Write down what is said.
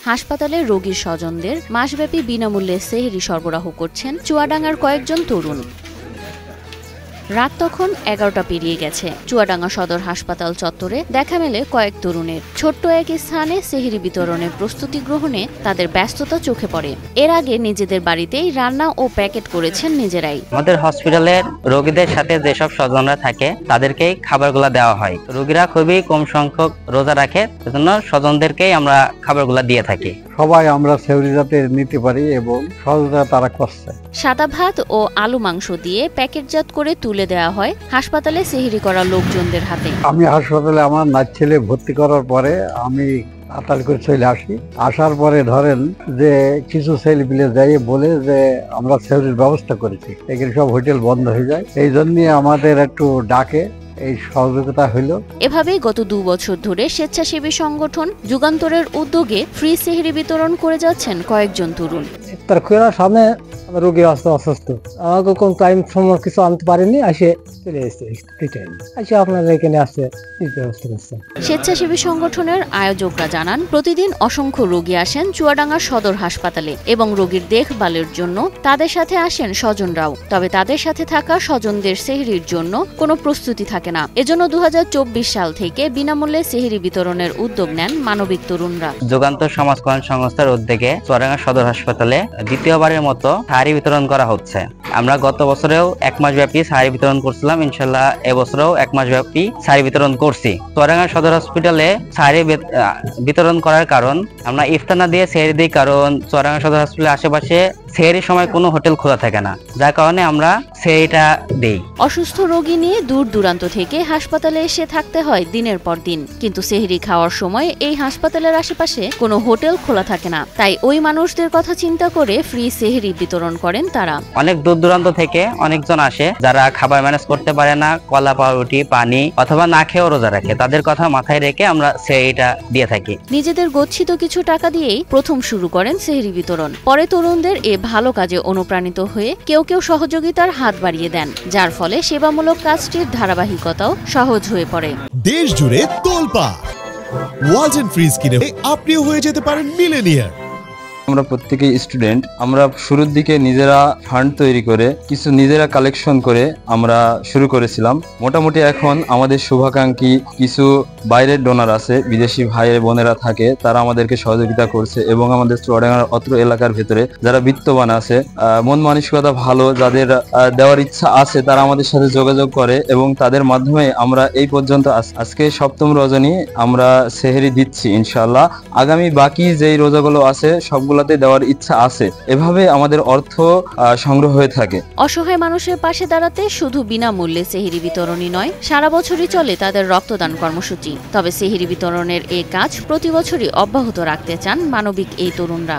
হাসপাতালে রোগীর স্বজনদের মাসব্যাপী বিনামূল্যে সেহরি সরবরাহ করছেন চুয়াডাঙ্গার কয়েকজন তরুণ। রাত তখন ১১টা পেরিয়ে গেছে। চুয়াডাঙ্গা সদর হাসপাতাল চত্বরে দেখা মেলে কয়েক তরুণের। ছোট্ট এক স্থানে সেহরি বিতরণের প্রস্তুতি গ্রহণে তাদের ব্যস্ততা চোখে পড়ে। এর আগে নিজেদের বাড়িতেই রান্না ও প্যাকেট করেছেন নিজেরাই। আমাদের হসপিটালের রোগীদের সাথে যেসব স্বজনরা থাকে তাদেরকেই খাবারগুলো দেওয়া হয়। রোগীরা খুবই কম সংখ্যক রোজা রাখে, সেজন্য স্বজনদেরকেই আমরা খাবারগুলো দিয়ে থাকি। সবাই আমরা সেহরি যাতে নিতে পারি এবং সহযোগিতা তারা করছে। সাদা ভাত ও আলু মাংস দিয়ে প্যাকেটজাত করে তুলে দেওয়া হয় হাসপাতালে সেহরি করা লোকজনদের হাতে। আমি হাসপাতালে আমার নাচ ছেলে ভর্তি করার পরে আমি তাড়াতাড়ি করে চলে আসি। আসার পরে ধরেন যে কিছু ছেলে পিলে যাই বলে যে আমরা সেহরির ব্যবস্থা করেছি, এগুলো সব হোটেল বন্ধ হয়ে যায়, এই জন্য আমাদের একটু ডাকে, এই সহযোগিতা হলো। এভাবেই গত ২ বছর ধরে স্বেচ্ছাসেবী সংগঠন যুগান্তরের উদ্যোগে ফ্রি সেহরি বিতরণ করে যাচ্ছেন কয়েকজন তরুণ। ইফতার করার সামনে রোগী অসুস্থ, আমাকে কোন টাইম সময় কিছু আনতে পারেনি, আসে চলে এসেছে আসে আপনার এখানে আসছে ব্যবস্থা করছে। স্বেচ্ছাসেবী সংগঠনের আয়োজকরা জানান, প্রতিদিন অসংখ্য রোগী আসেন চুয়াডাঙ্গা সদর হাসপাতালে এবং রোগীর দেখভালের জন্য তাদের সাথে আসেন স্বজনরাও। তবে তাদের সাথে থাকা স্বজনদের সেহরির জন্য কোনো প্রস্তুতি থাকে না। এজন্য ২০২৪ সাল থেকে বিনামূল্যে সেহরি বিতরণের উদ্যোগ নেন মানবিক তরুণরা। যুগান্তর সমাজ কল্যাণ সংস্থার উদ্যোগে চুয়াডাঙ্গা সদর হাসপাতালে দ্বিতীয়বারের মতো সাহারি বিতরণ করা হচ্ছে। আমরা গত বছরেও ১ মাস ব্যাপী সাহারি বিতরণ করছিলাম, ইনশাল্লাহ এবছরেও ১ মাস ব্যাপী সাহারি বিতরণ করছি। চুয়াডাঙ্গা সদর হসপিটালে সাহারি বিতরণ করার কারণ, আমরা ইফতার না দিয়ে সেহরি দিই, কারণ চুয়াডাঙ্গা সদর হসপিটালের আশেপাশে সেহরির সময় কোনো হোটেল খোলা থাকে না, যার কারণে আমরা সেহরিটা দেই। অসুস্থ রোগী নিয়ে দূর দূরান্ত থেকে হাসপাতালে এসে থাকতে হয় দিনের পর দিন, কিন্তু সেহরি খাওয়ার সময় এই হাসপাতালের আশেপাশে কোনো হোটেল খোলা থাকে না। তাই ওই মানুষদের কথা চিন্তা করে ফ্রি সেহরি বিতরণ করেন তারা। অনেক দূর দূরান্ত থেকে অনেকজন আসে যারা খাবার ম্যানেজ করতে পারে না, কলা পাউরুটি পানি অথবা না খেয়েও রোজা রাখে, তাদের কথা মাথায় রেখে আমরা সেহরিটা দিয়ে থাকি। নিজেদের গচ্ছিত কিছু টাকা দিয়েই প্রথম শুরু করেন সেহরি বিতরণ। পরে তরুণদের এ ভালো কাজে অনুপ্রাণিত হয়ে কেউ কেউ সহযোগিতার হাত বাড়িয়ে দেন, যার ফলে সেবামূলক কাজটির ধারাবাহিকতাও সহজ হয়ে পড়ে। দেশ জুড়ে তোলপাড় ওয়ালটন ফ্রিজ কিনে আপনিও হয়ে যেতে পারেন মিলেনিয়ার। আমরা প্রত্যেকেই স্টুডেন্ট। আমরা শুরুর দিকে নিজেরা ফান্ড তৈরি করে কিছু নিজেরা কালেকশন করে আমরা শুরু করেছিলাম। মোটামুটি এখন আমাদের শুভাকাঙ্ক্ষী কিছু বাইরের ডোনার আছে, বিদেশি ভাই বোনেরা থাকে, তারা আমাদেরকে সহযোগিতা করছে এবং আমাদের চুয়াডাঙ্গার অত্র এলাকার ভেতরে যারা বিত্তবান আছে, মন মানসিকতা ভালো, যাদের দেওয়ার ইচ্ছা আছে, তারা আমাদের সাথে যোগাযোগ করে এবং তাদের মাধ্যমে আমরা এই পর্যন্ত আজকে ৭ম রজনী আমরা সেহরি দিচ্ছি। ইনশাআল্লাহ আগামী বাকি যেই রোজাগুলো আছে সবগুলোতে দেওয়ার ইচ্ছা আছে। এভাবে আমাদের অর্থ সংগ্রহ হয়ে থাকে। অসহায় মানুষের পাশে দাঁড়াতে শুধু বিনামূল্যে সেহরি বিতরণই নয়, সারা বছরই চলে তাদের রক্তদান কর্মসূচি। তবে সেহরি বিতরণের এই কাজ প্রতি বছরই অব্যাহত রাখতে চান মানবিক এই তরুণরা।